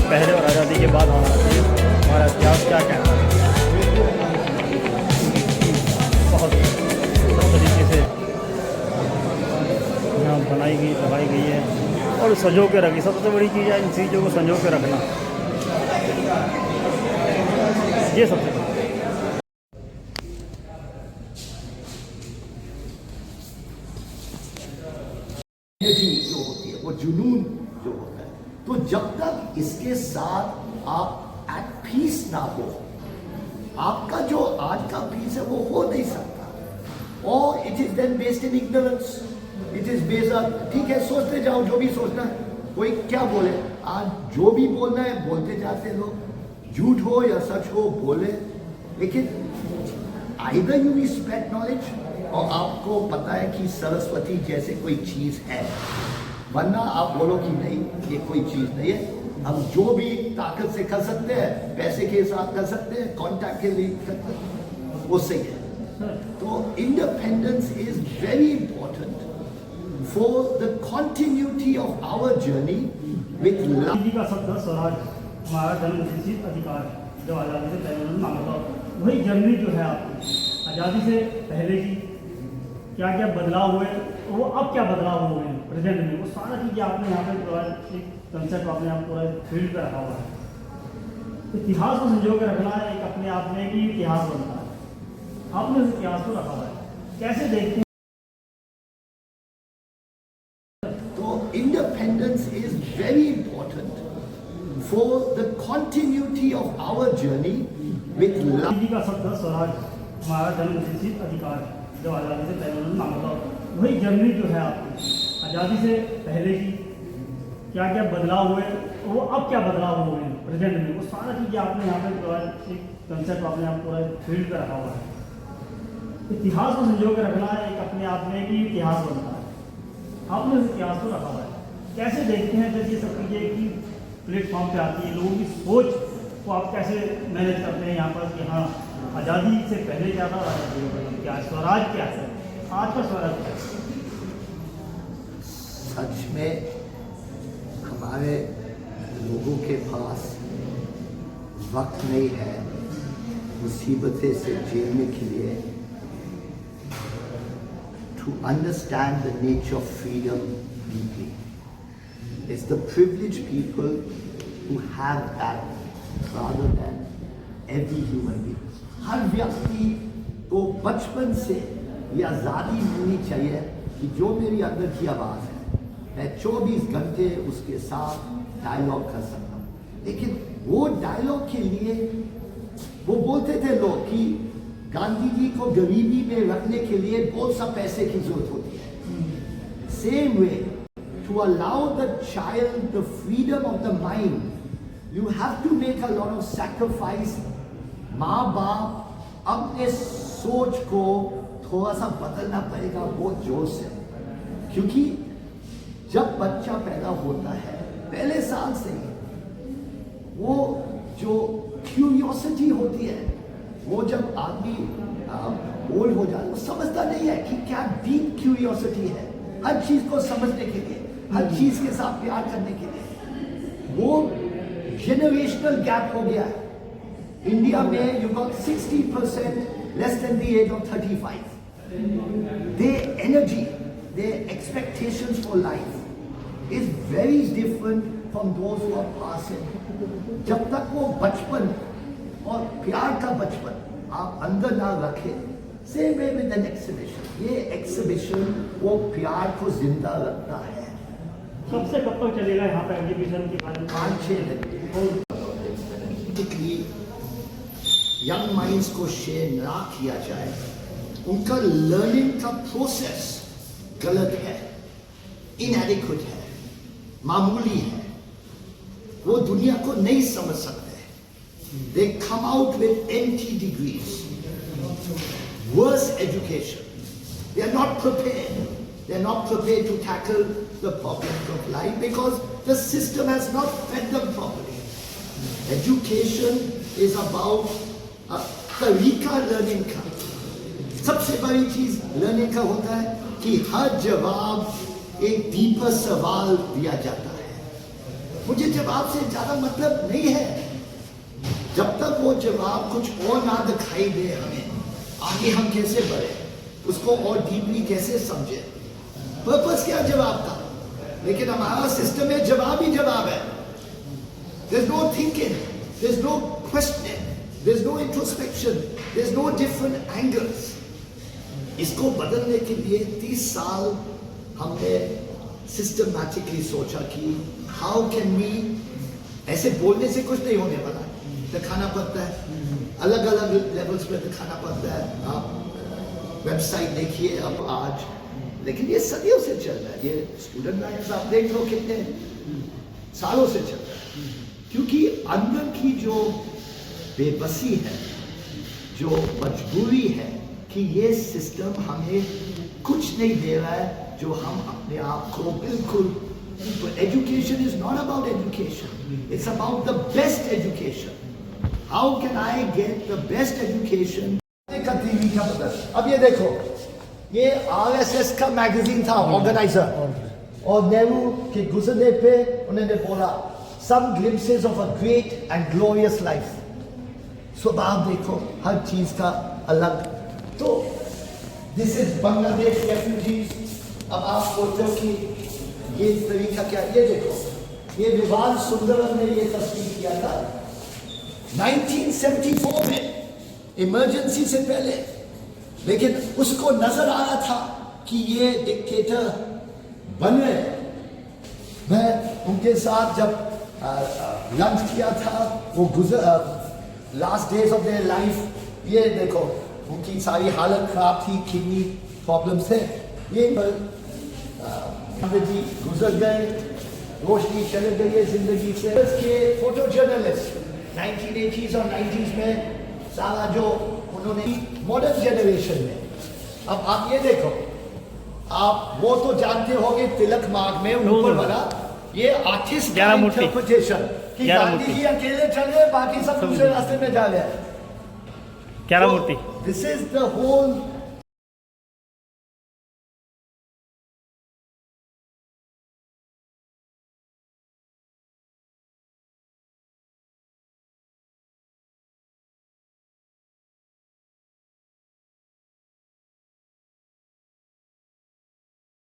पहले और आज़ादी के बाद होना चाहिए। हमारा इतिहास क्या कहता है, बहुत सब तरीके से यहाँ लगाई गई है और संजो के रखी। सबसे बड़ी चीज़ है इन चीज़ों को संजो के रखना, ये सबसे बड़ी। जो होती है वो जुनून जो होता है, तो जब तक इसके साथ आप एट पीस ना हो, आपका जो आज का पीस है वो हो नहीं सकता। और it is then based in ignorance, it is based on, ठीक है सोचते जाओ जो भी सोचना है, कोई क्या बोले, आज जो भी बोलना है बोलते जाते लोग, झूठ हो या सच हो बोले, लेकिन आइदर यू रिस्पेक्ट नॉलेज और आपको पता है कि सरस्वती जैसे कोई चीज है, वरना आप बोलो कि नहीं ये कोई चीज नहीं है। हम जो भी ताकत से कर सकते हैं, पैसे के साथ कर सकते हैं, कांटेक्ट के लिए कर सकते हैं, वो सही है। तो independence is very important for the continuity of our journey with love. का शब्द स्वराज हमारा जन्म निश्चित अधिकार है जो आज़ादी से पहले मांगता, वही जर्नी जो है आपकी आज़ादी से पहले की क्या क्या बदलाव हुए, वो अब क्या बदलाव हुए हैं प्रेजेंट में, वो सारा चीज़ आपने यहाँ पे पूरा एक कंसेप्ट आपने आप पूरा फील्ड पे रखा हुआ है। इतिहास को संजो के रखना है, एक अपने आप में भी इतिहास बनता है। आपने उस इतिहास को रखा हुआ है, कैसे देखते हैं? तो independence is very important for the continuity of our journey with love. का शब्द स्वराज हमारा जन्म निश्चित अधिकार है जो आज़ादी से पहले मांगता, वही जर्नी जो है आपकी आज़ादी से पहले की क्या क्या बदलाव हुए, वो अब क्या बदलाव हुए हैं प्रेजेंट में, वो सारा चीज़ आपने यहाँ पे पूरा एक कंसेप्ट आपने आप पूरा फील्ड पे रखा हुआ है। इतिहास को संजो के रखना है, एक अपने आप में भी इतिहास बनता है। आपने उस इतिहास को रखा हुआ है, कैसे देखते हैं जब ये सब चीज़ें की प्लेटफॉर्म पे आती है, लोगों की सोच को आप कैसे मैनेज करते हैं यहाँ पर कि हाँ आज़ादी से पहले क्या था, आज़ादी के बाद क्या, स्वराज क्या है, आज का स्वराज क्या है? सच में हमारे लोगों के पास वक्त नहीं है मुसीबतें से झेलने के लिए, to understand the nature of freedom deeply. It's the privileged people who have that rather than every human being. हर व्यक्ति को बचपन से ये आज़ादी मिलनी चाहिए कि जो मेरी अंदर की आवाज़ है, मैं 24 घंटे उसके साथ डायलॉग कर सकता हूँ। लेकिन वो डायलॉग के लिए वो बोलते थे लोग कि गांधी जी को गरीबी में रखने के लिए बहुत सा पैसे की जरूरत होती है। Same way to allow the child the freedom of the mind, you have to make a lot of sacrifice. माँ बाप अपने सोच को थोड़ा सा बदलना पड़ेगा बहुत जोर से, क्योंकि जब बच्चा पैदा होता है पहले साल से ही वो जो क्यूरियोसिटी होती है, वो जब आदमी ओल्ड हो जाए वो समझता नहीं है कि क्या डीप क्यूरियोसिटी है हर चीज को समझने के लिए, हर चीज के साथ प्यार करने के लिए। वो जेनरेशनल गैप हो गया है इंडिया में। You got 60% less than the age of 35। Their energy, their expectations for life is very different from those who are passing. जब तक वो बचपन और प्यार का बचपन आप अंदर ना रखें, same way with an exhibition, ये exhibition वो प्यार को जिंदा रखता है। सबसे कब तक चलेगा यहाँ पे एग्जीबिशन की? 5-6 दिन। यंग माइंड्स को शेयर ना किया जाए, उनका लर्निंग का प्रोसेस गलत है, इनएडिक्वेट है, मामूली है, वो दुनिया को नहीं समझ सकते। They come out with empty degrees, worse education, they are not prepared, they are not prepared to tackle the problems of life because the system has not fed them properly. Education is about तरीका learning का। सबसे बड़ी चीज learning का होता है कि हर जवाब एक डीपर सवाल दिया जाता है। मुझे जब जवाब से ज्यादा मतलब नहीं है। जब तक वो जवाब कुछ और ना दिखाई दे हमें, आगे हम कैसे बढ़े, उसको और डीपली कैसे समझे। पर्पस क्या जवाब था, लेकिन हमारा सिस्टम में जवाब ही जवाब है। There's no thinking, there's no questioning, there's no introspection, there's no different angles. इसको बदलने के लिए 30 साल हमने सिस्टमैटिकली सोचा कि हाउ कैन वी, ऐसे बोलने से कुछ नहीं होने वाला, दिखाना पड़ता है, अलग अलग लेवल्स पे दिखाना पड़ता है। आप वेबसाइट देखिए अब आज, लेकिन ये सदियों से चल रहा है। ये स्टूडेंट लाइफ आप देख लो कितने सालों से चल रहा है, क्योंकि अंदर की जो बेबसी है, जो मजबूरी है कि ये सिस्टम हमें कुछ नहीं दे रहा है जो हम अपने आप को बिल्कुल। Education is not about education, it's about the best education. How can I get the best education. TV का बदल, अब ये देखो, ये आरएसएस का मैगजीन था, ऑर्गेनाइजर, और नेहरू के गुजरने पे उन्होंने बोला some glimpses of a great and glorious life। स्वभाव देखो हर चीज का अलग। तो दिस इज बांग्लादेश रेफ्यूजीज। अब आप सोचते हो कि ये तरीका क्या, ये देखो, ये विवान सुंदरम ने ये तस्वीर किया था 1974 में, इमरजेंसी से पहले, लेकिन उसको नजर आ रहा था कि ये डिक्टेटर बन रहे हैं। मैं उनके साथ जब लंच किया था, वो last days of their life, ये देखो उनकी सारी हालत खराब थी, किडनी प्रॉब्लम से। ये जी गुजर गए, रोशनी चले गई है जिंदगी से। के फोटो जर्नलिस्ट 1980s और 90s में सारा जो उन्होंने मॉडर्न जनरेशन में। अब आप ये देखो, आप वो तो जानते होंगे तिलक मार्ग में ऊपर वाला, ये आर्टिस्ट का इंटरप्रिटेशन कि गांधी जी अकेले चल रहे, बाकी सब दूसरे रास्ते में जा रहे हैं। ग्यारह मूर्ति। This is the whole